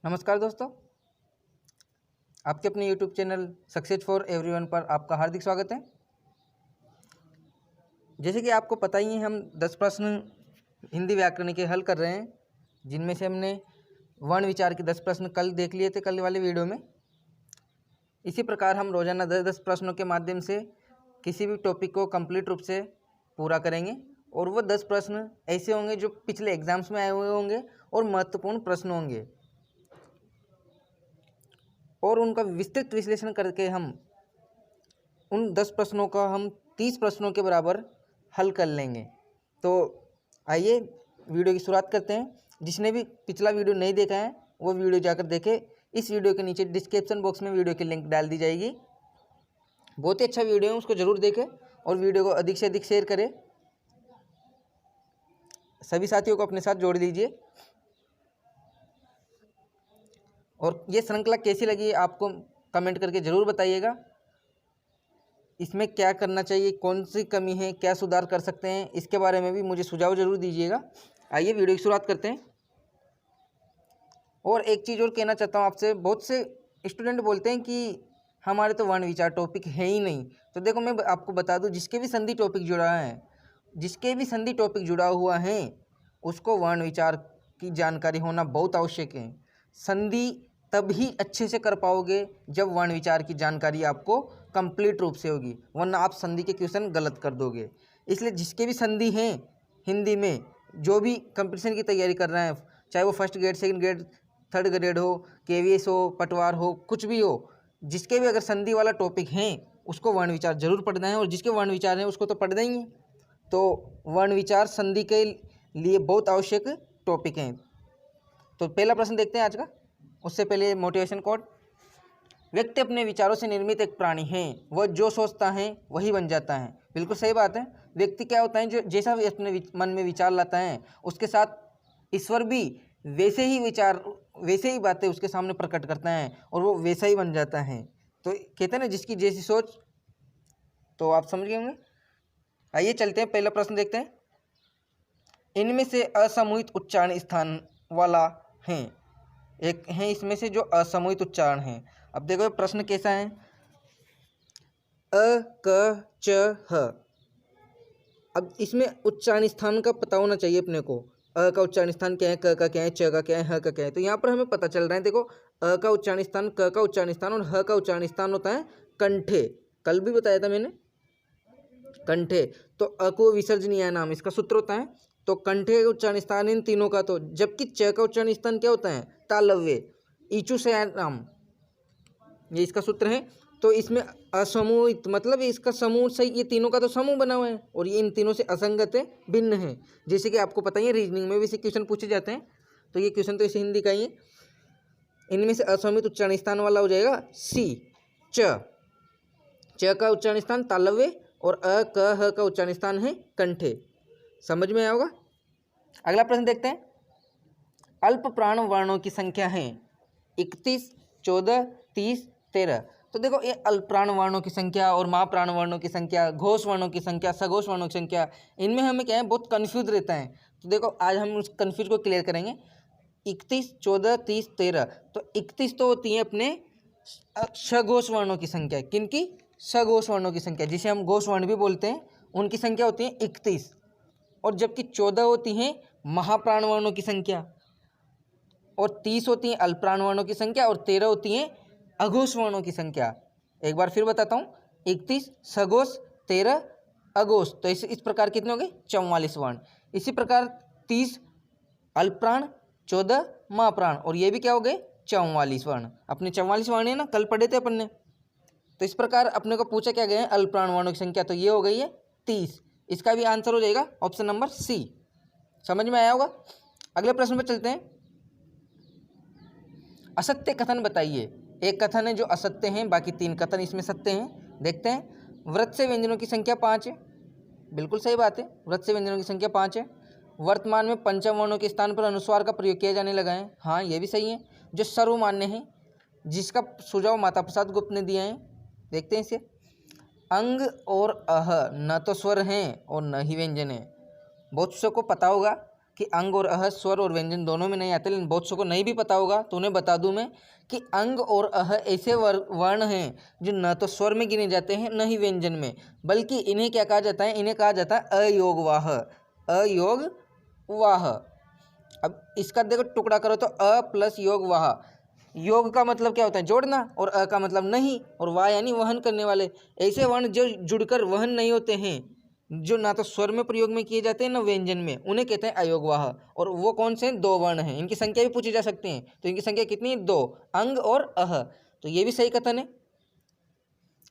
नमस्कार दोस्तों, आपके अपने YouTube channel success for everyone पर आपका हार्दिक स्वागत है। जैसे कि आपको पता ही है, हम 10 प्रश्न हिंदी व्याकरण के हल कर रहे हैं, जिनमें से हमने वर्ण विचार के 10 प्रश्न कल देख लिए थे कल वाले वीडियो में। इसी प्रकार हम रोजाना 10-10 प्रश्नों के माध्यम से किसी भी टॉपिक को कंप्लीट रूप से पूरा करेंगे और वो 10 प्रश्न ऐसे होंगे जो पिछले एग्जाम्स में आए हुए होंगे और महत्वपूर्ण प्रश्न होंगे और उनका विस्तृत विश्लेषण करके हम उन 10 प्रश्नों का हम 30 प्रश्नों के बराबर हल कर लेंगे। तो आइए वीडियो की शुरुआत करते हैं। जिसने भी पिछला वीडियो नहीं देखा है वो वीडियो जाकर देखे। इस वीडियो के नीचे डिस्क्रिप्शन बॉक्स में वीडियो की लिंक डाल दी जाएगी। बहुत ही अच्छा वीडियो है, उसको ज़रूर देखें और वीडियो को अधिक से अधिक शेयर करें। सभी साथियों को अपने साथ जोड़ लीजिए। और ये श्रृंखला कैसी लगी आपको कमेंट करके ज़रूर बताइएगा। इसमें क्या करना चाहिए, कौन सी कमी है, क्या सुधार कर सकते हैं, इसके बारे में भी मुझे सुझाव ज़रूर दीजिएगा। आइए वीडियो की शुरुआत करते हैं। और एक चीज़ और कहना चाहता हूँ आपसे, बहुत से स्टूडेंट बोलते हैं कि हमारे तो वर्ण विचार टॉपिक है ही नहीं। तो देखो, मैं आपको बता दूँ, जिसके भी संधि टॉपिक जुड़ा हुआ है उसको वर्ण विचार की जानकारी होना बहुत आवश्यक है। संधि तभी अच्छे से कर पाओगे जब वर्ण विचार की जानकारी आपको कंप्लीट रूप से होगी, वरना आप संधि के क्वेश्चन गलत कर दोगे। इसलिए जिसके भी संधि हैं हिंदी में, जो भी कंपटीशन की तैयारी कर रहे हैं, चाहे वो first grade, second grade, third grade हो, केवीएस हो, पटवार हो, कुछ भी हो, जिसके भी अगर संधि वाला टॉपिक है उसको वर्ण विचार जरूर पढ़ना है। और जिसके वर्ण विचार हैं उसको तो पढ़ना ही है। तो वर्ण विचार संधि के लिए बहुत आवश्यक टॉपिक हैं। तो पहला प्रश्न देखते हैं आज का। उससे पहले मोटिवेशन कोट। व्यक्ति अपने विचारों से निर्मित एक प्राणी है, वह जो सोचता है वही बन जाता है। बिल्कुल सही बात है। व्यक्ति क्या होता है, जो जैसा भी अपने मन में विचार लाता है उसके साथ ईश्वर भी वैसे ही बातें उसके सामने प्रकट करता है और वो वैसा ही बन जाता है। तो कहते हैं ना, जिसकी जैसी सोच। तो आप समझ गए होंगे। आइए चलते हैं, पहला प्रश्न देखते हैं। इनमें से असमूहित उच्चारण स्थान वाला है। एक है इसमें से जो असमूहित उच्चारण है। अब देखो प्रश्न कैसा है। अ, क, च, ह। अब इसमें उच्चारण स्थान का पता होना चाहिए अपने को। अ का उच्चारण स्थान क्या है, क का क्या है, च का क्या है, ह का क्या है। तो यहाँ पर हमें पता चल रहा है। देखो, अ का उच्चारण स्थान, क का उच्चारण स्थान और ह का उच्चारण स्थान होता है कंठे। कल भी बताया था मैंने, कंठे। तो अ को विसर्जनीय नाम इसका सूत्र होता है। तो कंठे का उच्चारण स्थान इन तीनों का। तो जबकि च का उच्चारण स्थान क्या होता है, तालव्य, ईचु से नाम, ये इसका सूत्र है। तो इसमें असमूहित मतलब इसका समूह सही, ये तीनों का तो समूह बना हुआ है और ये इन तीनों से असंगत है, भिन्न है। जैसे कि आपको पता ही है, रीजनिंग में भी ऐसे क्वेश्चन पूछे जाते हैं। तो ये क्वेश्चन तो इसे हिंदी का ही है। इनमें से असमूहित उच्चारण स्थान वाला हो जाएगा सी, च का उच्चारण स्थान तालव्य और अ, क, ह का उच्चारण स्थान है कंठे। समझ में आया होगा। अगला प्रश्न देखते हैं। अल्प प्राण वर्णों की संख्या है 31, 14, 30, 13। तो देखो, ये अल्प प्राण वर्णों की संख्या और महाप्राण वर्णों की संख्या, घोष वर्णों की संख्या, सघोष वर्णों की संख्या, इनमें हमें क्या है, बहुत कन्फ्यूज रहता है। तो देखो, आज हम उस कन्फ्यूज को क्लियर करेंगे। 31, 14, 30, 13। तो 31 तो होती है अपने सघोष वर्णों की संख्या। किनकी? सघोष वर्णों की संख्या, जिसे हम घोष वर्ण भी बोलते हैं, उनकी संख्या होती है 31। और जबकि 14 होती हैं महाप्राण वर्णों की संख्या और 30 होती हैं अल्पप्राण वर्णों की संख्या और 13 होती हैं अघोष वर्णों की संख्या। एक बार फिर बताता हूँ, 31 सघोष, 13 अघोष। तो इस प्रकार कितने हो गए? 44 वर्ण। इसी प्रकार 30 अल्पप्राण, 14 महाप्राण और ये भी क्या हो गए? 44 वर्ण। अपने 44 वर्ण है ना, कल पढ़े थे अपन ने। तो इस प्रकार अपने को पूछा क्या गया है, अल्पप्राण वर्णों की संख्या। तो ये हो गई है 30। इसका भी आंसर हो जाएगा ऑप्शन नंबर सी। समझ में आया होगा। अगले प्रश्न पर चलते हैं। असत्य कथन बताइए। एक कथन है जो असत्य हैं, बाकी 3 कथन इसमें सत्य हैं। देखते हैं। व्रत से व्यंजनों की संख्या 5 है। बिल्कुल सही बात है, व्रत से व्यंजनों की संख्या 5 है। वर्तमान में पंचम वर्णों के स्थान पर अनुस्वार का प्रयोग किया जाने लगा है। हाँ, ये भी सही है, जो सर्वमान्य है, जिसका सुझाव माता प्रसाद गुप्त ने दिया है। देखते हैं इसे। अंग और अह न तो स्वर हैं और न ही व्यंजन है। बहुत से को पता होगा कि अंग और अह स्वर और व्यंजन दोनों में नहीं आते, लेकिन बहुत सौ को नहीं भी पता होगा तो उन्हें बता दूं मैं कि अंग और अह ऐसे वर्ण हैं जो न तो स्वर में गिने जाते हैं न ही व्यंजन में, बल्कि इन्हें क्या कहा जाता है, इन्हें कहा जाता है अयोगवाह। अयोगवाह। अब इसका देखो टुकड़ा करो तो अ प्लस योग वाह। योग का मतलब क्या होता है, जोड़ना, और अ का मतलब नहीं, और वाह यानी वहन करने वाले। ऐसे वर्ण जो जुड़कर वहन नहीं होते हैं, जो ना तो स्वर में प्रयोग में किए जाते हैं न व्यंजन में, उन्हें कहते हैं अयोगवाह। और वो कौन से हैं, 2 वर्ण हैं। इनकी संख्या भी पूछी जा सकती है, तो इनकी संख्या कितनी है, 2, अंग और अह। तो ये भी सही कथन है।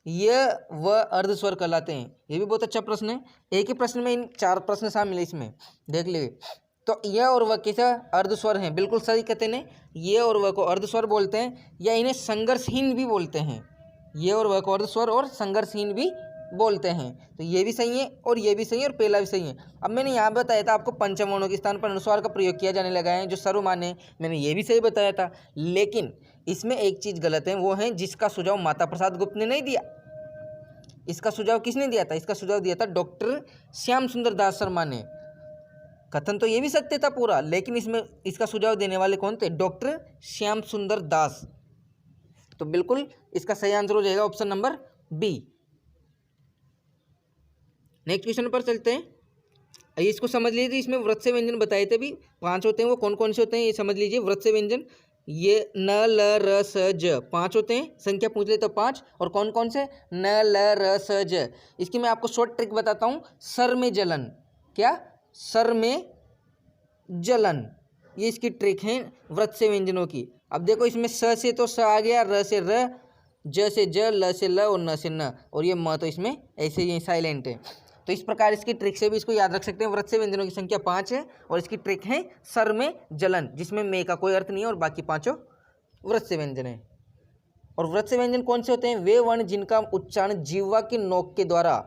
ये व अर्धस्वर कहलाते हैं। ये भी बहुत अच्छा प्रश्न है। एक ही प्रश्न में इन 4 प्रश्न शामिल है, इसमें देख लीजिए। तो यह और वह कैसा अर्धस्वर हैं, बिल्कुल सही कहते हैं। ये और वह को अर्धस्वर बोलते हैं, या इन्हें संघर्षहीन भी बोलते हैं। ये और वह को अर्धस्वर और संघर्षहीन भी बोलते हैं। तो ये भी सही है और ये भी सही है और पहला भी सही है। अब मैंने यहाँ बताया था आपको पंचम वर्णों के स्थान पर अनुस्वार का प्रयोग किया जाने लगा है, जो सर्वमान्य है। मैंने ये भी सही बताया था, लेकिन इसमें एक चीज़ गलत है, वो है जिसका सुझाव माता प्रसाद गुप्त ने नहीं दिया। इसका सुझाव किसने दिया था, इसका सुझाव दिया था डॉक्टर श्याम सुंदर दास शर्मा ने। कथन तो ये भी सत्य था पूरा, लेकिन इसमें इसका सुझाव देने वाले कौन थे, डॉक्टर श्याम सुंदर दास। तो बिल्कुल इसका सही आंसर हो जाएगा option number B. Next question पर चलते हैं। इसको समझ लीजिए, इसमें व्रत से व्यंजन बताए थे भी 5 होते हैं, वो कौन कौन से होते हैं ये समझ लीजिए। व्रत से व्यंजन ये न ल र स ज 5 होते हैं, संख्या पूछ ले तो 5। और कौन कौन से, न ल र स ज। इसकी मैं आपको शॉर्ट ट्रिक बताता हूँ। सर में जलन, क्या, सर में जलन, ये इसकी ट्रिक है व्रत से व्यंजनों की। अब देखो इसमें स से तो स आ गया, र से र, ज से ज, ल से ल और न से न, और ये म तो इसमें ऐसे ही साइलेंट है। तो इस प्रकार इसकी ट्रिक से भी इसको याद रख सकते हैं। व्रत से व्यंजनों की संख्या 5 है और इसकी ट्रिक है सर में जलन, जिसमें मे का कोई अर्थ नहीं है और बाकी 5 व्रत से व्यंजन है। और व्रत से व्यंजन कौन से होते हैं, वे वर्ण जिनका उच्चारण जीवा की नोक के द्वारा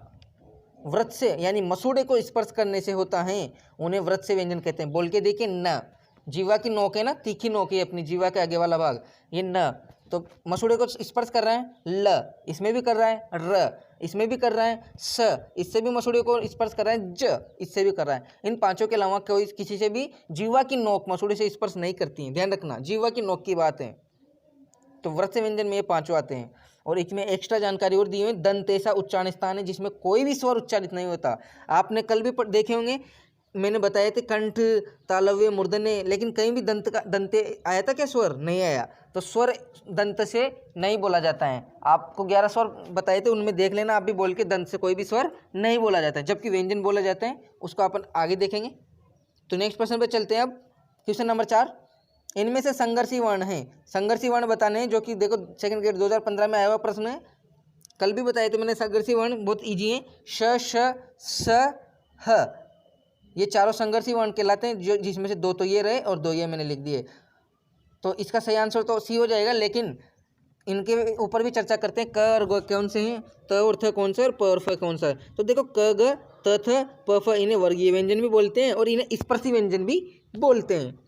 व्रत से यानी मसूड़े को स्पर्श करने से होता है, उन्हें व्रत से व्यंजन कहते हैं। बोल के देखिए, न, जीवा की नोक है ना, तीखी नोक है अपनी जीवा के आगे वाला भाग, ये न, तो मसूड़े को स्पर्श कर रहा है, ल, इसमें भी कर रहा है, र, इसमें भी कर रहा है, स, इससे भी मसूड़े को स्पर्श कर रहा है, ज, इससे भी कर रहा है। इन 5 के अलावा कोई किसी से भी जीवा की नोक मसूड़े से स्पर्श नहीं करती है, ध्यान रखना, जीवा की नोक की बात है। तो व्रत से व्यंजन में ये 5 आते हैं। और इसमें एक्स्ट्रा जानकारी और दी हुई, दंत ऐसा उच्चारण स्थान है जिसमें कोई भी स्वर उच्चारित नहीं होता। आपने कल भी देखे होंगे, मैंने बताए थे कंठ, तालव्य, मूर्धन्य, लेकिन कहीं भी दंते आया था क्या, स्वर नहीं आया। तो स्वर दंत से नहीं बोला जाता है। आपको 11 स्वर बताए थे, उनमें देख लेना आप भी बोल के, दंत से कोई भी स्वर नहीं बोला जाता है, जबकि व्यंजन बोला जाता है, उसको अपन आगे देखेंगे। तो नेक्स्ट प्रश्न पर चलते हैं। अब क्वेश्चन नंबर 4, इनमें से संघर्षी वर्ण हैं। संघर्षी वर्ण बताने हैं, जो कि देखो सेकंड ग्रेड 2015 में आया हुआ प्रश्न है, कल भी बताए थे मैंने। संघर्षी वर्ण बहुत इजी है, श, श, स, ह, ये चारों संघर्षी वर्ण कहलाते हैं, जो जिसमें से 2 तो ये रहे और 2 ये मैंने लिख दिए। तो इसका सही आंसर तो सी हो जाएगा, लेकिन इनके ऊपर भी चर्चा करते हैं। क और ग कौन से हैं, त और थ कौन सा है, और प और फ कौन सा है। तो देखो क, ग, त, थ, प, फ, इन्हें वर्गीय व्यंजन भी बोलते हैं और इन्हें स्पर्शी व्यंजन भी बोलते हैं।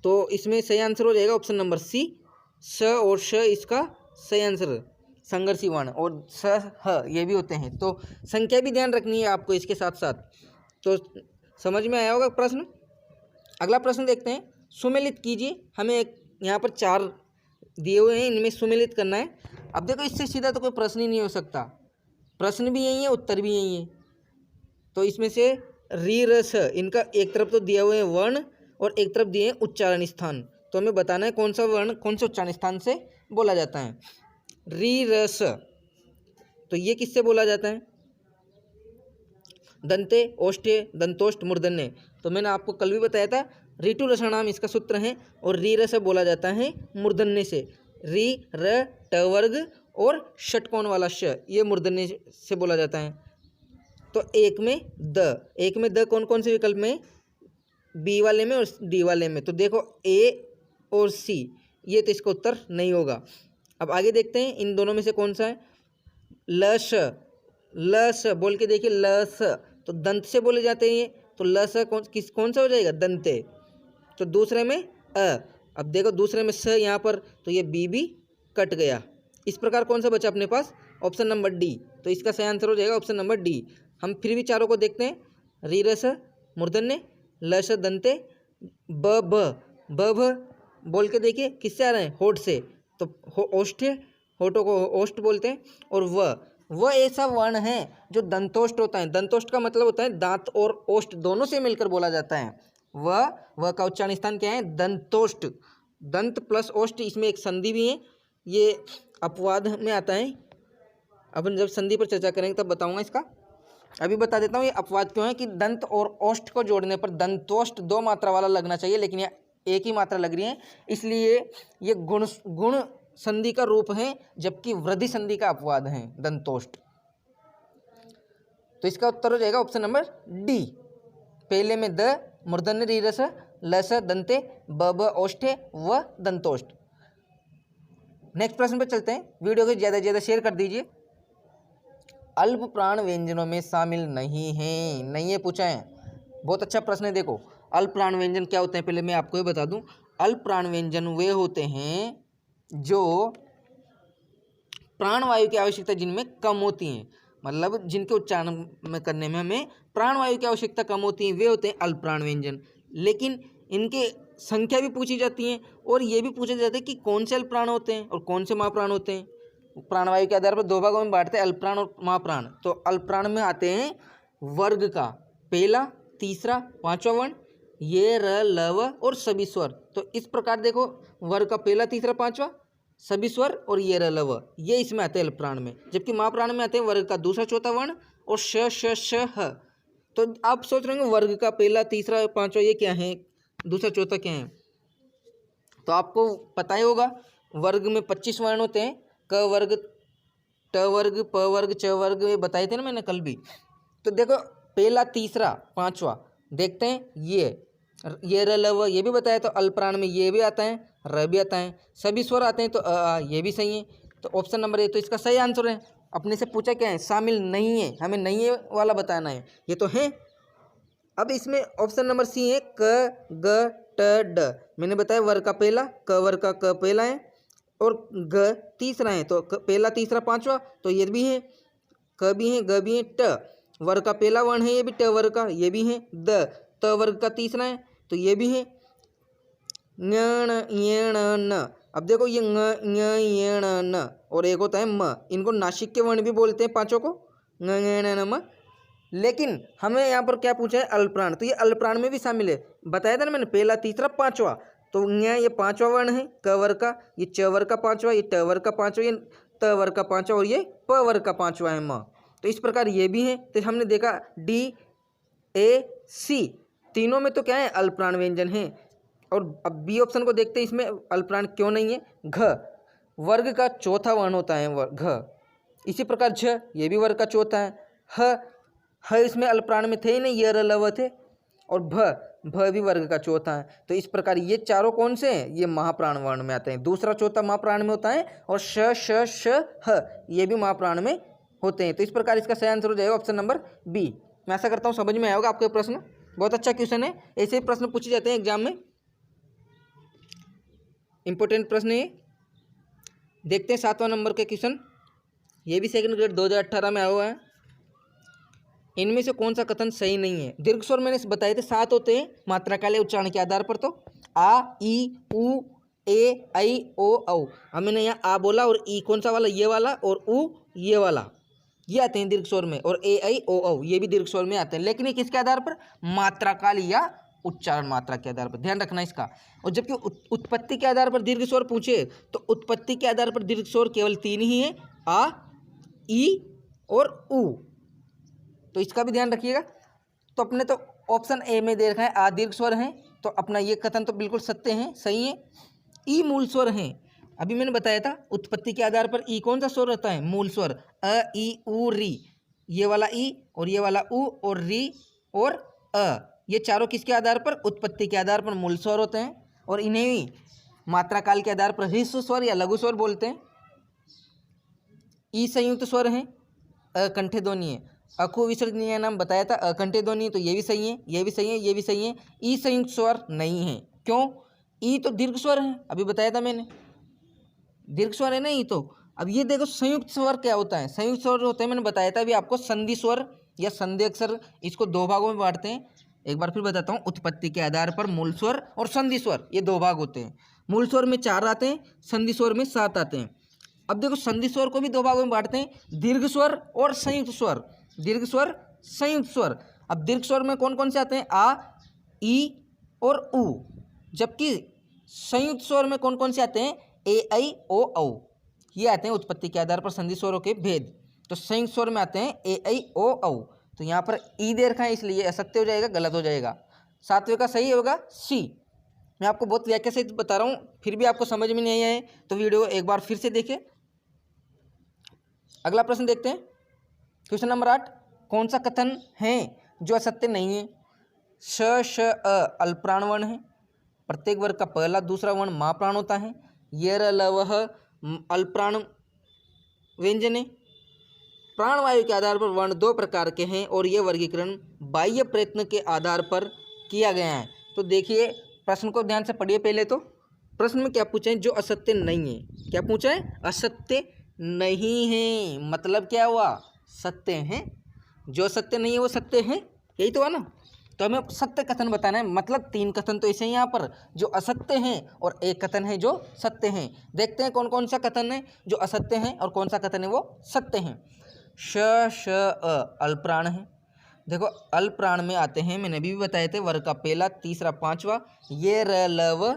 तो इसमें सही आंसर हो जाएगा ऑप्शन नंबर सी, स और श इसका सही आंसर, संघर्षी वर्ण। और स, ह ये भी होते हैं। तो संख्या भी ध्यान रखनी है आपको इसके साथ साथ। तो समझ में आया होगा प्रश्न। अगला प्रश्न देखते हैं, सुमेलित कीजिए। हमें एक यहाँ पर 4 दिए हुए हैं, इनमें सुमेलित करना है। अब देखो इससे सीधा तो कोई प्रश्न ही नहीं हो सकता, प्रश्न भी यही है, उत्तर भी यही है। तो इसमें से री, र, स, इनका एक तरफ तो दिया हुआ है वर्ण और एक तरफ दिए हैं उच्चारण स्थान। तो हमें बताना है कौन सा वर्ण कौन से उच्चारण स्थान से बोला जाता है। री, र, स, तो ये किससे बोला जाता है, दंते, ओष्ठे, दंतोष्ठ, मूर्धन्य। तो मैंने आपको कल भी बताया था, ऋतु रसनाम इसका सूत्र है, और री, र, स बोला जाता है मूर्धन्य से। री, र, ट वर्ग और षटकोण वाला श, ये मूर्धन्य से बोला जाता है। तो एक में द कौन कौन से विकल्प में, बी वाले में और डी वाले में। तो देखो ए और सी, ये तो इसका उत्तर नहीं होगा। अब आगे देखते हैं इन दोनों में से कौन सा है। ल स बोल के देखिए, ल स तो दंत से बोले जाते हैं, तो ल स कौन सा हो जाएगा, दंते। तो दूसरे में अ, अब देखो दूसरे में स यहाँ पर, तो ये बी भी कट गया। इस प्रकार कौन सा बचा अपने पास, ऑप्शन नंबर डी। तो इसका सही आंसर हो जाएगा ऑप्शन नंबर डी। हम फिर भी चारों को देखते हैं, री, र, स, मूर्धन्य, ल श दंते, ब भ बोल के देखिए किससे आ रहे हैं, होठ से, तो ओष्ठ, होठों को ओष्ठ बोलते हैं। और वह ऐसा वर्ण है जो दंतोष्ठ होता है। दंतोष्ठ का मतलब होता है दांत और ओष्ठ दोनों से मिलकर बोला जाता है। वह का उच्चारण स्थान क्या है, दंतोष्ठ। दंत प्लस ओष्ठ, इसमें एक संधि भी है, ये अपवाद में आता है। अपन जब संधि पर चर्चा करेंगे तब बताऊंगा इसका। अभी बता देता हूँ ये अपवाद क्यों है कि दंत और ओष्ठ को जोड़ने पर दंतोष्ठ 2 मात्रा वाला लगना चाहिए, लेकिन यह एक ही मात्रा लग रही है, इसलिए ये गुण संधि का रूप है, जबकि वृद्धि संधि का अपवाद है दंतोष्ठ। तो इसका उत्तर हो जाएगा ऑप्शन नंबर डी। पहले में द, मूर्धन्य रीरस, लस दंते, ब ओष्ठे, व दंतोष्ठ। नेक्स्ट प्रश्न पर चलते हैं। वीडियो को ज़्यादा से ज़्यादा शेयर कर दीजिए। अल्प प्राण व्यंजनों में शामिल नहीं है, नहीं है पूछा है। बहुत अच्छा प्रश्न है। देखो अल्प प्राण व्यंजन क्या होते हैं, पहले मैं आपको ये बता दूं। अल्प प्राण व्यंजन वे होते हैं जो प्राणवायु की आवश्यकता जिनमें कम होती है, मतलब जिनके उच्चारण में करने में हमें प्राणवायु की आवश्यकता कम होती है, वे होते हैं अल्प प्राण व्यंजन। लेकिन इनके संख्या भी पूछी जाती है और ये भी पूछा जाता है कि कौन से अल्प प्राण होते हैं और कौन से महाप्राण होते हैं। प्राणवायु के आधार पर 2 भागों में बांटते हैं, अल्प प्राण और महाप्राण। तो अल्प प्राण में आते हैं वर्ग का पहला, तीसरा, 5वां वर्ण, ये, र, लव और सभी स्वर। तो इस प्रकार देखो वर्ग का पहला, तीसरा, 5वां, सभी स्वर और ये, र, लव, ये इसमें आते हैं अल्प प्राण में। जबकि महाप्राण में आते हैं वर्ग का दूसरा, चौथा वर्ण और श, श, श, ह। तो आप सोच रहे होंगे वर्ग का पहला, तीसरा, 5वां ये क्या है, दूसरा, चौथा क्या है। तो आपको पता ही होगा वर्ग में 25 वर्ण होते हैं, क वर्ग, ट वर्ग, प वर्ग, च वर्ग, ये बताए थे ना मैंने कल भी। तो देखो पहला, तीसरा, 5वां देखते हैं, ये र, ल, व, ये भी बताया। तो अल्प प्राण में ये भी आता है, र भी आता है, सभी स्वर आते हैं, तो ये भी सही है। तो ऑप्शन नंबर ए तो इसका सही आंसर है। अपने से पूछा क्या है, शामिल नहीं है, हमें नहीं है वाला बताना है, ये तो है। अब इसमें ऑप्शन नंबर सी है क, ग, ट, ड। मैंने बताया वर्ग का पहला, क वर्ग का क पहला है और ग तीसरा है। तो पहला, तीसरा, 5वां, तो ये भी है, क भी है, ग भी है, ट वर्ग का पहला वर्ण है, ये भी ट वर्ग का, ये भी है, द त वर्ग का तीसरा है, तो ये भी है, ञ, न। अब देखो ये ङ, न और एक होता है म, इनको नासिक के वर्ण भी बोलते हैं पांचों को, ङ, न, म। लेकिन हमें यहाँ पर क्या पूछा है, अल्प प्राण, तो ये अल्प प्राण में भी शामिल है। बताया था ना मैंने, पहला, तीसरा, 5वां। तो ये 5वां वर्ण है क वर्ग का, ये च वर्ग का 5वां, ये ट वर्ग का 5वां, ये त वर्ग का 5वां और ये प वर्ग का 5वां है म। तो इस प्रकार ये भी है। तो हमने देखा डी, ए, सी तीनों में तो क्या है, अल्प प्राण व्यंजन है। और अब बी ऑप्शन को देखते हैं, इसमें अल्प प्राण क्यों नहीं है। घ वर्ग का चौथा वर्ण होता है घ। इसी प्रकार झ, ये भी वर्ग का चौथा है। ह इसमें अल्प प्राण में थे ही नहीं, ये, र, ल, व थे। और भ भी वर्ग का चौथा है। तो इस प्रकार ये चारों कौन से हैं, ये महाप्राण वर्ण में आते हैं। दूसरा, चौथा महाप्राण में होता है और श, श, श, ह ये भी महाप्राण में होते हैं। तो इस प्रकार इसका सही आंसर हो जाएगा ऑप्शन नंबर बी। मैं आशा करता हूँ समझ में आया होगा आपके प्रश्न। बहुत अच्छा क्वेश्चन है, ऐसे प्रश्न पूछे जाते हैं एग्जाम में, इंपॉर्टेंट प्रश्न है। देखते हैं 7वां नंबर के क्वेश्चन, ये भी सेकंड ग्रेड 2018 में आया हुआ है। इनमें से कौन सा कथन सही नहीं है। दीर्घ स्वर मैंने बताए थे 7 होते हैं मात्रा काले उच्चारण के आधार पर। तो आ, ई, उ, ए, ऐ, ओ, औ। अब मैंने यहाँ आ बोला और ई कौन सा वाला, ये वाला, और उ ये वाला, ये आते हैं दीर्घ स्वर में। और ए, ऐ, ओ, औ ये भी दीर्घ स्वर में आते हैं। लेकिन ये किसके आधार पर, मात्रा काल या उच्चारण मात्रा के आधार पर, ध्यान रखना इसका। और जबकि उत्पत्ति के आधार पर दीर्घ स्वर पूछे तो उत्पत्ति के आधार पर दीर्घ स्वर केवल 3 ही है, आ, ई और उ। तो इसका भी ध्यान रखिएगा। तो अपने तो ऑप्शन ए में दे रखा है आ दीर्घ स्वर है, तो अपना ये कथन तो बिल्कुल सत्य है, सही है। ई मूल स्वर है, अभी मैंने बताया था उत्पत्ति के आधार पर ई कौन सा स्वर रहता है, मूल स्वर। अ, ई, उ, री, ये वाला ई और ये वाला उ और री और अ, ये चारों किसके आधार पर, उत्पत्ति के आधार पर मूल स्वर होते हैं। और इन्हें ही मात्रा काल के आधार पर ह्रस्व स्वर या लघु स्वर बोलते हैं। ई संयुक्त स्वर है, अकंठे ध्वनि है। अकु विसर्जनीय नाम बताया था, अकंठे ध्वनि, तो ये भी सही है, ये भी सही है, ये भी सही है। ई संयुक्त स्वर नहीं है, क्यों, ई तो दीर्घ स्वर है, अभी बताया था मैंने, दीर्घ स्वर है ना ई तो। अब ये देखो संयुक्त स्वर क्या होता है, संयुक्त स्वर होते हैं, मैंने बताया था अभी आपको, संधि स्वर या संधि अक्षर, इसको 2 भागों में बांटते हैं। एक बार फिर बताता हूँ, उत्पत्ति के आधार पर मूल स्वर और संधि स्वर ये दो भाग होते हैं। मूल स्वर में 4 आते हैं, संधि स्वर में 7 आते हैं। अब देखो संधि स्वर को भी दो भागों में बांटते हैं, दीर्घ स्वर और संयुक्त स्वर। दीर्घ स्वर, संयुक्त स्वर। अब दीर्घ स्वर में कौन कौन से आते हैं? आ, ई और उ। जबकि संयुक्त स्वर में कौन कौन से आते हैं? ए, ऐ, ओ, औ। ये आते हैं उत्पत्ति के आधार पर संधि स्वरों के भेद। तो संयुक्त स्वर में आते हैं ए, ऐ, ओ, औ। तो यहाँ पर ई दे रखा है इसलिए असत्य हो जाएगा, गलत हो जाएगा। 7वें का सही होगा सी। मैं आपको बहुत व्याख्या से बता रहा हूँ, फिर भी आपको समझ में नहीं आया है तो वीडियो एक बार फिर से देखें। अगला प्रश्न देखते हैं, क्वेश्चन नंबर 8। कौन सा कथन है जो असत्य नहीं है? श, श, अ अल्पप्राण वर्ण है। प्रत्येक वर्ग का पहला दूसरा वर्ण महाप्राण होता है। ये, र, ल, वह अल्पप्राण व्यंजन है। प्राणवायु के आधार पर वर्ण 2 प्रकार के हैं और ये वर्गीकरण बाह्य प्रयत्न के आधार पर किया गया है। तो देखिए प्रश्न को ध्यान से पढ़िए। पहले तो प्रश्न में क्या पूछा है? जो असत्य नहीं है। क्या पूछा है? असत्य नहीं है। मतलब क्या हुआ? सत्य है। जो सत्य नहीं है वो सत्य है, यही तो है ना। तो हमें सत्य कथन बताना है। मतलब 3 कथन तो ऐसे ही यहाँ पर जो असत्य हैं और एक कथन है जो सत्य हैं। देखते हैं कौन कौन सा कथन है जो असत्य है और कौन सा कथन है वो सत्य है। श, श, अ अल्पप्राण है। देखो अल्पप्राण में आते हैं, मैंने अभी भी बताए थे, वर्ग का पहला, तीसरा, 5वां। ये, र, ल, व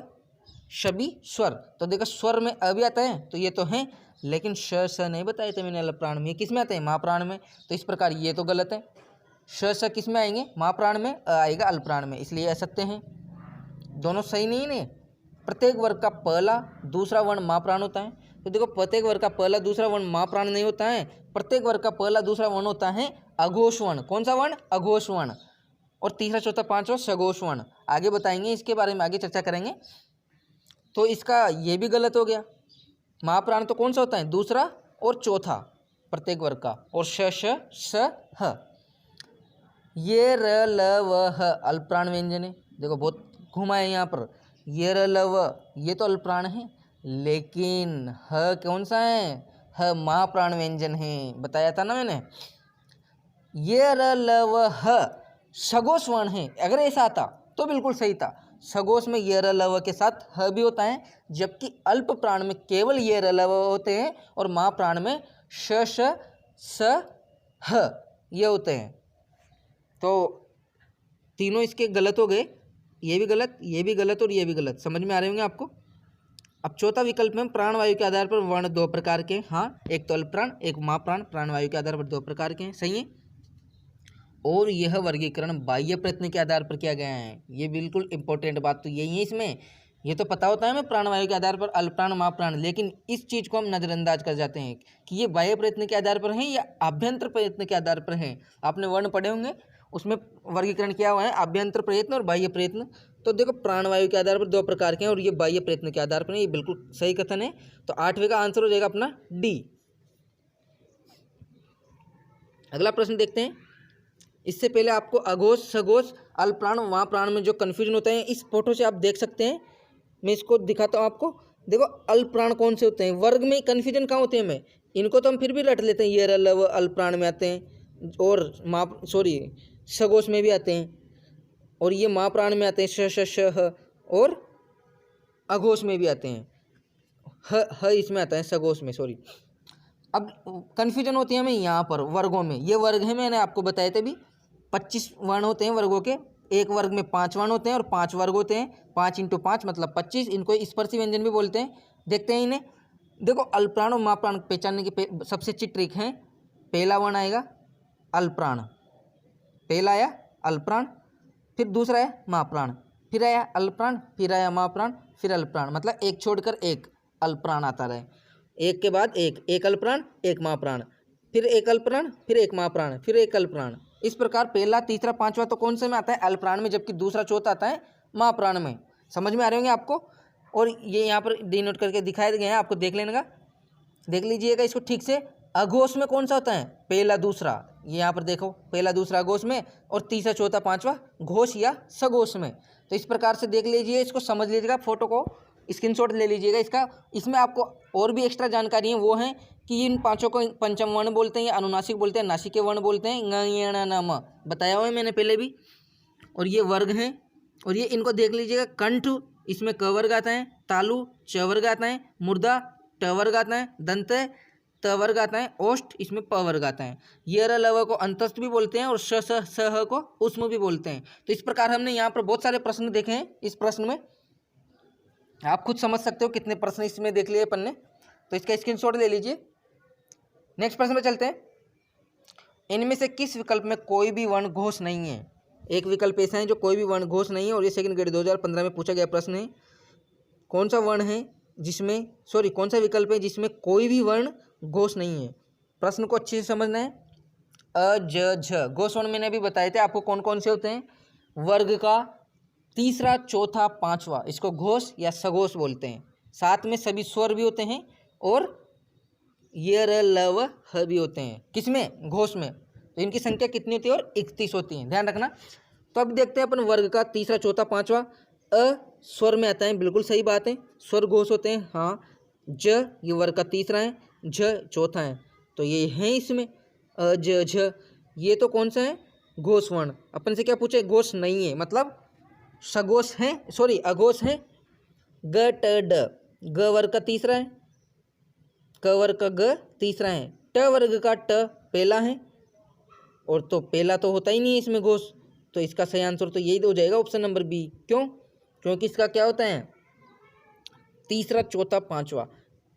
सभी स्वर। तो देखो स्वर में अ भी आता है तो ये तो है, लेकिन श, स नहीं बताए थे मैंने अल्पप्राण में। किस में आते हैं? महाप्राण में। तो इस प्रकार ये तो गलत है। श, स किस में आएंगे? महाप्राण में। अ आएगा अल्पप्राण में, इसलिए असत्य हैं। दोनों सही नहीं है। प्रत्येक वर्ग का पहला दूसरा वर्ण महाप्राण होता है। तो देखो प्रत्येक वर्ग का पहला दूसरा वर्ण महाप्राण नहीं होता है। प्रत्येक वर्ग का पहला दूसरा वर्ण होता है अघोष वर्ण। कौन सा वर्ण? अघोष वर्ण। और तीसरा, चौथा, 5वां सघोष वर्ण। आगे बताएंगे इसके बारे में, आगे चर्चा करेंगे। तो इसका ये भी गलत हो गया। महाप्राण तो कौन सा होता है? दूसरा और चौथा प्रत्येक वर्ग का। और श, श, स, ह। ये, र, ल, व, ह अल्पप्राण व्यंजन है। देखो बहुत घुमा है यहाँ पर। ये, र, ल, व ये तो अल्पप्राण है, लेकिन ह कौन सा है? ह महाप्राण व्यंजन है। बताया था ना मैंने। ये, र, ल, व, ह सघोष वर्ण है। अगर ऐसा आता तो बिल्कुल सही था। सघोष में ये, र, ल, व के साथ ह भी होता है, जबकि अल्प प्राण में केवल ये, र, ल, व होते हैं और महाप्राण में श, श, स, ह ये होते हैं। तो तीनों इसके गलत हो गए। ये भी गलत, ये भी गलत और ये भी गलत। समझ में आ रहे होंगे आपको। अब चौथा विकल्प में प्राणवायु के आधार पर वर्ण 2 प्रकार के। हाँ, एक तो अल्पप्राण, एक महाप्राण। प्राणवायु के आधार पर 2 प्रकार के हैं, सही है। और यह वर्गीकरण बाह्य प्रयत्न के आधार पर किया गया है। ये बिल्कुल इंपॉर्टेंट बात तो यही है इसमें। ये तो पता होता है हमें प्राणवायु के आधार पर अल्पप्राण, महाप्राण, लेकिन इस चीज़ को हम नज़रअंदाज कर जाते हैं कि ये बाह्य प्रयत्न के आधार पर है या आभ्यंतर प्रयत्न के आधार पर है। आपने वर्ण पढ़े होंगे, उसमें वर्गीकरण किया हुआ है आभ्यंतर प्रयत्न और बाह्य प्रयत्न। तो देखो प्राणवायु के आधार पर 2 प्रकार के हैं और ये बाह्य प्रयत्न के आधार पर है। ये बिल्कुल सही कथन है। तो 8वें का आंसर हो जाएगा अपना डी। अगला प्रश्न देखते हैं। इससे पहले आपको अघोष, सघोष, अल्पप्राण, महाप्राण में जो कन्फ्यूजन होता है इस फोटो से आप देख सकते हैं। मैं इसको दिखाता हूँ आपको। देखो अल्पप्राण कौन से होते हैं? वर्ग में कन्फ्यूजन कहाँ होते हैं हमें? इनको तो हम फिर भी रट लेते हैं। ये, र, ल, व अल्पप्राण में आते हैं और सघोष में भी आते हैं, और ये महाप्राण में आते हैं, श, श, श, ह, और अघोष में भी आते हैं। ह इसमें आता है सघोष में, सॉरी। अब कन्फ्यूजन होती है हमें यहाँ पर वर्गों में। ये वर्ग है, मैंने आपको बताए थे भी। 25 वर्ण होते हैं वर्गों के। एक वर्ग में 5 वर्ण होते हैं और 5 वर्ग होते हैं। 5 × 5 मतलब 25। इनको स्पर्शी व्यंजन भी बोलते हैं। देखते हैं इन्हें। देखो अल्पप्राण और महाप्राण पहचानने की सबसे अच्छी ट्रिक है। पहला वर्ण आएगा अल्पप्राण, पहला आया अल्पप्राण, फिर दूसरा है महाप्राण, फिर आया अल्पप्राण, फिर आया महाप्राण, फिर अल्पप्राण। मतलब एक छोड़कर एक अल्पप्राण आता रहे। एक के बाद एक अल्पप्राण, एक महाप्राण, फिर एक अल्पप्राण, फिर एक महाप्राण, फिर एक अल्पप्राण। इस प्रकार पहला, तीसरा, 5वां तो कौन से में आता है? अल्पप्राण में, जबकि दूसरा, चौथा आता है महाप्राण में। समझ में आ रहे होंगे आपको। और ये यहाँ पर डिनोट करके दिखाए गए हैं, आपको देख लेने का, देख लीजिएगा इसको ठीक से। अघोष में कौन सा होता है? पहला, दूसरा। ये यहाँ पर देखो, पहला, दूसरा अघोष में, और तीसरा, चौथा, 5वां घोष या सघोष में। तो इस प्रकार से देख लीजिए, इसको समझ लीजिएगा, फोटो को स्क्रीनशॉट ले लीजिएगा इसका। इसमें आपको और भी एक्स्ट्रा जानकारी है, वो है कि इन 5 को पंचम वर्ण बोलते हैं या अनुनासिक बोलते हैं, नासिक के वर्ण बोलते हैं। ङ, ञ, ण, न, म बताया हुआ है मैंने पहले भी। और ये वर्ग हैं, और ये इनको देख लीजिएगा, कंठ इसमें क वर्ग आता है, तालु च वर्ग आता है, मुर्दा ट वर्ग आता है, दंत त वर्ग आता है, ओष्ठ इसमें प वर्ग आता है। ये र लव को अंतस्थ भी बोलते हैं और श स स ह को उष्म भी बोलते हैं। तो इस प्रकार हमने यहाँ पर बहुत सारे प्रश्न देखे हैं। इस प्रश्न में आप खुद समझ सकते हो कितने प्रश्न इसमें देख लिए अपन ने, तो इसका स्क्रीनशॉट ले लीजिए। नेक्स्ट प्रश्न में चलते हैं। इनमें से किस विकल्प में कोई भी वर्ण घोष नहीं है? एक विकल्प ऐसा है जो कोई भी वर्ण घोष नहीं है, और ये सेकंड ग्रेड 2015 में पूछा गया प्रश्न है। कौन सा वर्ण है जिसमें कौन सा विकल्प है जिसमें कोई भी वर्ण घोष नहीं है? प्रश्न को अच्छे से समझना है। अ ज झ घोष वर्ण मैंने अभी बताए थे आपको कौन कौन से होते हैं। वर्ग का तीसरा, चौथा, पांचवा, इसको घोष या सघोष बोलते हैं। साथ में सभी स्वर भी होते हैं और ये र ल व ह भी होते हैं। किसमें? घोष में। तो इनकी संख्या कितनी होती है? और 31 होती है, ध्यान रखना। तो अब देखते हैं अपन वर्ग का तीसरा, चौथा, पांचवा। अ स्वर में आता है, बिल्कुल सही बात है, स्वर घोष होते हैं। हाँ, ज ये वर्ग का तीसरा है, झ चौथा है, तो ये है इसमें अ ज झ। ये तो कौन सा है? घोष वर्ण। अपन से क्या पूछे? घोष नहीं है, मतलब सघोष है, अघोष है। ग ट ड, ग वर्ग का तीसरा है, क वर्ग का ग तीसरा है, ट वर्ग का ट पहला है, और तो पहला तो होता ही नहीं है इसमें घोष, तो इसका सही आंसर तो यही हो जाएगा, ऑप्शन नंबर बी। क्यों? क्योंकि इसका क्या होता है? तीसरा, चौथा, पांचवा।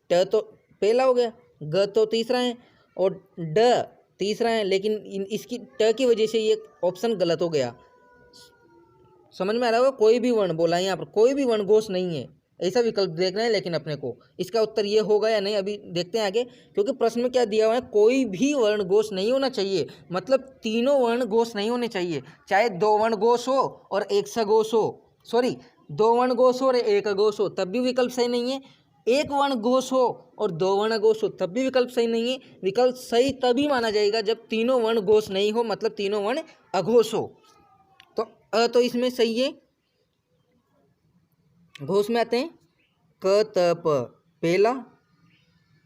ट तो पहला हो गया, ग तो तीसरा है, और ड तीसरा है, लेकिन इसकी ट की वजह से ये ऑप्शन गलत हो गया। समझ में आ रहा होगा? कोई भी वर्ण बोला है यहाँ पर, कोई भी वर्ण घोष नहीं है, ऐसा विकल्प देखना है। लेकिन अपने को इसका उत्तर ये होगा या नहीं, अभी देखते हैं आगे। क्योंकि प्रश्न में क्या दिया हुआ है? कोई भी वर्ण घोष नहीं होना चाहिए, मतलब तीनों वर्ण घोष नहीं होने चाहिए। चाहे दो वर्ण घोष हो और एक सघोष हो, दो वर्ण घोष हो और एक अघोष हो, तब भी विकल्प सही नहीं है। एक वर्ण घोष हो और दो वर्ण अघोष हो, तब भी विकल्प सही नहीं है। विकल्प सही तभी माना जाएगा जब तीनों वर्ण घोष नहीं हो, मतलब तीनों वर्ण अघोष हो। तो अ तो इसमें सही है। घोष में आते हैं क त प, पहला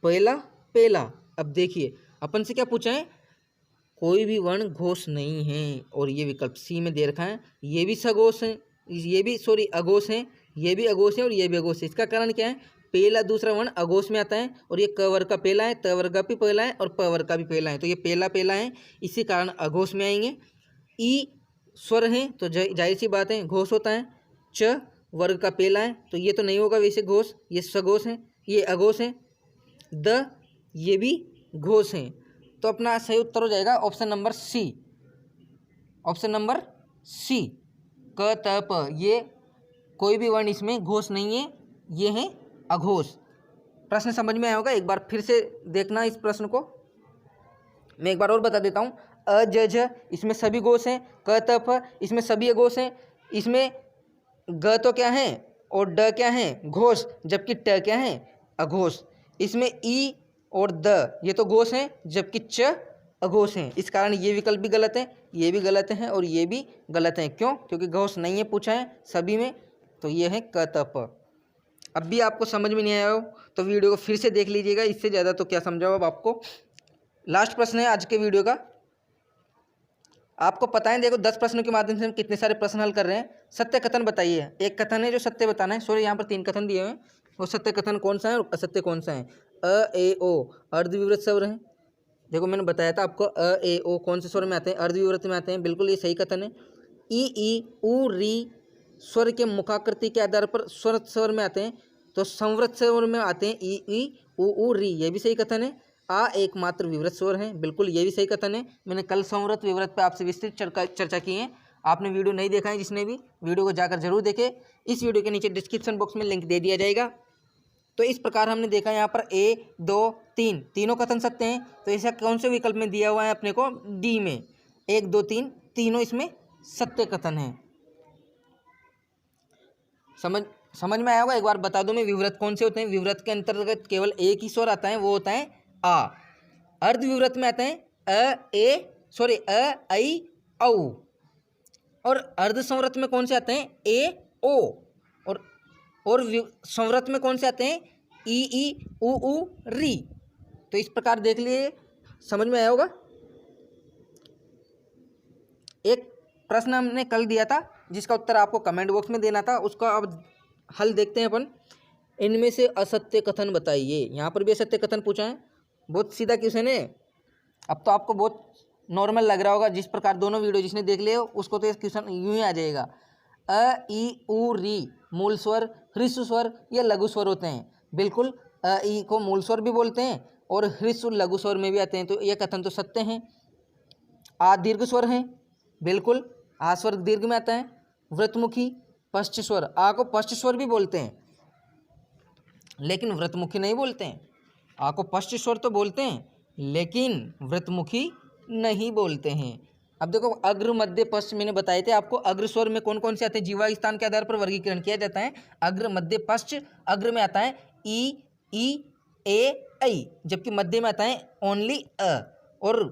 पहला पहला। अब देखिए अपन से क्या पूछा है? कोई भी वर्ण घोष नहीं है, और ये विकल्प सी में दे रखा है। ये भी सघोष है, ये भी अघोष है, ये भी अघोष है और ये भी अघोष है। इसका कारण क्या है? पहला दूसरा वर्ण अघोष में आता है, और ये क वर्ग का पहला है, त वर्ग का भी पहला है और प वर्ग का भी पहला है, तो ये पहला पहला है, इसी कारण अघोष में आएंगे। ई स्वर है तो जाहिर सी बात है घोष होता है। च वर्ग का पहला है, तो ये तो नहीं होगा वैसे घोष, ये सघोष है, ये अघोष है। द ये भी घोष है, तो अपना सही उत्तर हो जाएगा option number C. Option number C, क त प, ये कोई भी वर्ण इसमें घोष नहीं है, ये है अघोष। प्रश्न समझ में आया होगा। एक बार फिर से देखना इस प्रश्न को, मैं एक बार और बता देता हूँ। अ ज झ इसमें सभी घोष हैं, क त फ इसमें सभी अघोष हैं, इसमें ग तो क्या है और ड क्या है? घोष, जबकि ट क्या है? अघोष। इसमें ई और द ये तो घोष हैं, जबकि च अघोष हैं। इस कारण ये विकल्प भी गलत है, ये भी गलत है और ये भी गलत है। क्यों? क्योंकि घोष नहीं है पूछा है सभी में, तो ये है क त प। अब भी आपको समझ में नहीं आया हो तो वीडियो को फिर से देख लीजिएगा, इससे ज़्यादा तो क्या समझाओ अब आपको। लास्ट प्रश्न है आज के वीडियो का। आपको पता है, देखो 10 प्रश्नों के माध्यम से हम कितने सारे प्रश्न हल कर रहे हैं। सत्य कथन बताइए। एक कथन है जो सत्य बताना है, यहाँ पर 3 कथन दिए हुए हैं, वो सत्य कथन कौन सा है और असत्य कौन सा है। अ ए ओ अर्धविवृत स्वर है। देखो मैंने बताया था आपको, अ ए ओ कौन से स्वर में आते हैं? अर्धविवृत में आते हैं, बिल्कुल ये सही कथन है। ई उ री स्वर के मुखाकृति के आधार पर स्वर में आते हैं, तो संवृत स्वर में आते हैं ई उ री, ये भी सही कथन है। आ एकमात्र विवृत स्वर है, बिल्कुल ये भी सही कथन है। मैंने कल संवृत विवृत पे आपसे विस्तृत चर्चा की है। आपने वीडियो नहीं देखा है, जिसने भी वीडियो को जाकर जरूर देखे। इस वीडियो के नीचे डिस्क्रिप्शन बॉक्स में लिंक दे दिया जाएगा। तो इस प्रकार हमने देखा यहाँ पर 1 2 3 तीनों कथन सत्य हैं। तो ऐसा कौन से विकल्प में दिया हुआ है अपने को? डी में 1 2 3 तीनों इसमें सत्य कथन है। समझ में आया होगा। एक बार बता दूं मैं, विवृत कौन से होते हैं? विवृत के अंतर्गत केवल एक ही स्वर आता है, वो होता है आ। अर्धविवृत में आते हैं अ ऐ औ, और अर्ध संवृत में कौन से आते हैं? ए ओ, और संवृत में कौन से आते हैं? ई उ री। तो इस प्रकार देख लिए, समझ में आया होगा। एक प्रश्न हमने कल दिया था जिसका उत्तर आपको कमेंट बॉक्स में देना था, उसका अब हल देखते हैं अपन। इनमें से असत्य कथन बताइए। यहाँ पर भी असत्य कथन पूछा है, बहुत सीधा क्वेश्चन है। अब तो आपको बहुत नॉर्मल लग रहा होगा, जिस प्रकार दोनों वीडियो जिसने देख लिया उसको तो ये क्वेश्चन यूं ही आ जाएगा। अ ई उ री मूल स्वर, ह्रस्व स्वर या लघु स्वर होते हैं। बिल्कुल, अ ई को मूल स्वर भी बोलते हैं और ह्रस्व लघु स्वर में भी आते हैं, तो ये कथन तो सत्य हैं। आ दीर्घ स्वर हैं, बिल्कुल, आ स्वर दीर्घ में आता है। व्रतमुखी पश्च स्वर, आ को पश्च स्वर भी बोलते हैं लेकिन व्रतमुखी नहीं बोलते हैं। आ को पश्च स्वर तो बोलते हैं लेकिन व्रतमुखी नहीं बोलते हैं। अब देखो, अग्र मध्य पश्च मैंने बताए थे आपको। अग्र स्वर में कौन कौन से आते हैं, जीवा स्थान के आधार पर वर्गीकरण किया जाता है। अग्र मध्य पश्च, अग्र में आता है ई ए ऐ, जबकि मध्य में आता है ओनली अ, और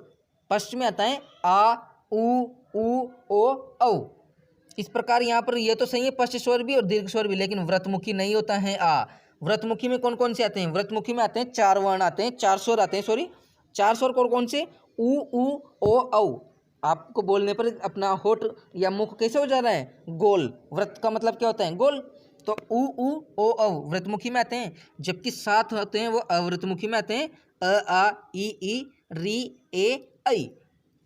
पश्च में आता है आ उ ओ औ। इस प्रकार यहाँ पर ये तो सही है, पश्च स्वर भी और दीर्घ स्वर भी, लेकिन व्रतमुखी नहीं होता है आ। व्रतमुखी में कौन कौन से आते हैं, व्रतमुखी में आते हैं 4 वर्ण आते हैं, 4 स्वर आते हैं, सॉरी 4 स्वर कौन कौन से, उ ओ औ। आपको बोलने पर अपना होठ या मुख कैसे हो जा रहा है, गोल। व्रत का मतलब क्या होता है, गोल। तो उ ओ औ व्रतमुखी में आते हैं, जबकि 7 होते हैं वो अव्रतमुखी में आते हैं, अ आ ई री ए ऐ।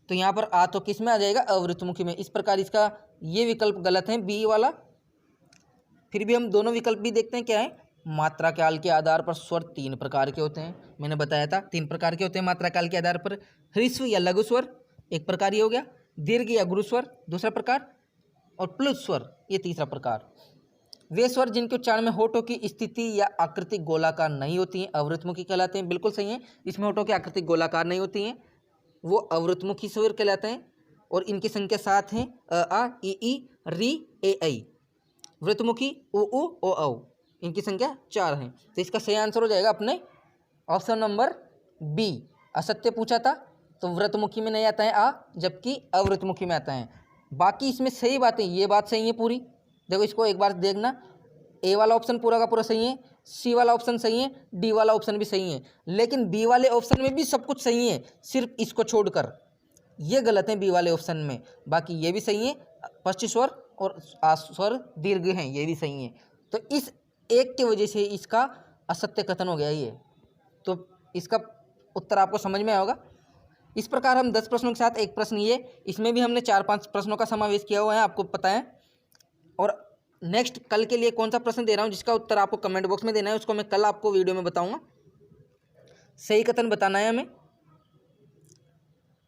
तो यहाँ पर आ तो किस में आ जाएगा, अव्रतमुखी में। इस प्रकार इसका ये विकल्प गलत है, बी वाला। फिर भी हम दोनों विकल्प भी देखते हैं क्या है। मात्रा काल के आधार पर स्वर 3 प्रकार के होते हैं, मैंने बताया था 3 प्रकार के होते हैं मात्रा काल के आधार पर। ह्रस्व या लघु स्वर एक प्रकार ये हो गया, दीर्घ या गुरु स्वर दूसरा प्रकार, और प्लुत स्वर ये तीसरा प्रकार। वे स्वर जिनके उच्चारण में होठों की स्थिति या आकृति गोलाकार नहीं होती हैं अवृतमुखी कहलाते हैं। बिल्कुल सही है, इसमें होठों की आकृति गोलाकार नहीं होती हैं, वो अवृतमुखी स्वर कहलाते हैं। और इनकी संख्या 7 है, अ आ ई री ए ऐ। वृतमुखी उ ओ औ, इनकी संख्या 4 है। तो इसका सही आंसर हो जाएगा अपने ऑप्शन नंबर बी। असत्य पूछा था तो व्रतमुखी में नहीं आता है आ, जबकि अवृतमुखी में आता है। बाकी इसमें सही बातें, ये बात सही है पूरी। देखो इसको एक बार देखना, ए वाला ऑप्शन पूरा का पूरा सही है, सी वाला ऑप्शन सही है, डी वाला ऑप्शन भी सही है, लेकिन बी वाले ऑप्शन में भी सब कुछ सही है, सिर्फ इसको छोड़कर ये गलत है बी वाले ऑप्शन में। बाकी ये भी सही है, पश्च स्वर और स्वर दीर्घ हैं, ये भी सही है। तो इस एक की वजह से इसका असत्य कथन हो गया ये। तो इसका उत्तर आपको समझ में आया होगा। इस प्रकार हम 10 प्रश्नों के साथ एक प्रश्न ये, इसमें भी हमने 4-5 प्रश्नों का समावेश किया हुआ है, आपको पता है। और नेक्स्ट कल के लिए कौन सा प्रश्न दे रहा हूँ जिसका उत्तर आपको कमेंट बॉक्स में देना है, उसको मैं कल आपको वीडियो में बताऊँगा। सही कथन बताना है हमें,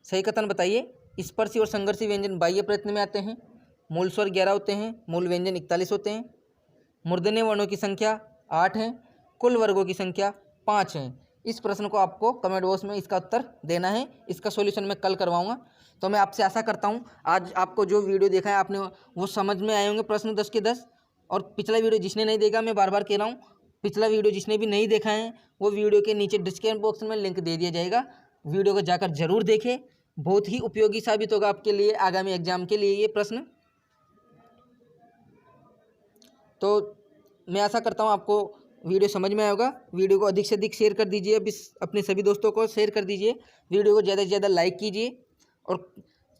सही कथन बताइए। स्पर्शी और संघर्षी व्यंजन बाह्य प्रयत्न में आते हैं। मूल स्वर 11 होते हैं, मूल व्यंजन 41 होते हैं। मूर्धन्य वर्णों की संख्या 8 है, कुल वर्गों की संख्या 5 है। इस प्रश्न को आपको कमेंट बॉक्स में इसका उत्तर देना है। इसका सॉल्यूशन मैं कल करवाऊंगा। तो मैं आपसे आशा करता हूं आज आपको जो वीडियो देखा है आपने वो समझ में आए होंगे प्रश्न 10 के 10। और पिछला वीडियो जिसने नहीं देखा, मैं बार बार कह रहा हूँ, पिछला वीडियो जिसने भी नहीं देखा है वो वीडियो के नीचे डिस्क्रिप्शन बॉक्स में लिंक दे दिया जाएगा, वीडियो को जाकर जरूर देखें। बहुत ही उपयोगी साबित होगा आपके लिए आगामी एग्जाम के लिए ये प्रश्न। तो मैं आशा करता हूँ आपको वीडियो समझ में आया होगा। वीडियो को अधिक से अधिक शेयर कर दीजिए, अपने सभी दोस्तों को शेयर कर दीजिए। वीडियो को ज़्यादा से ज़्यादा लाइक कीजिए और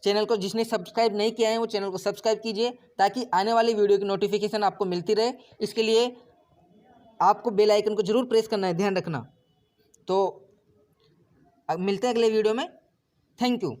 चैनल को जिसने सब्सक्राइब नहीं किया है वो चैनल को सब्सक्राइब कीजिए, ताकि आने वाली वीडियो की नोटिफिकेशन आपको मिलती रहे। इसके लिए आपको बेल आइकन को जरूर प्रेस करना है, ध्यान रखना। तो अब मिलते हैं अगले वीडियो में। Thank you.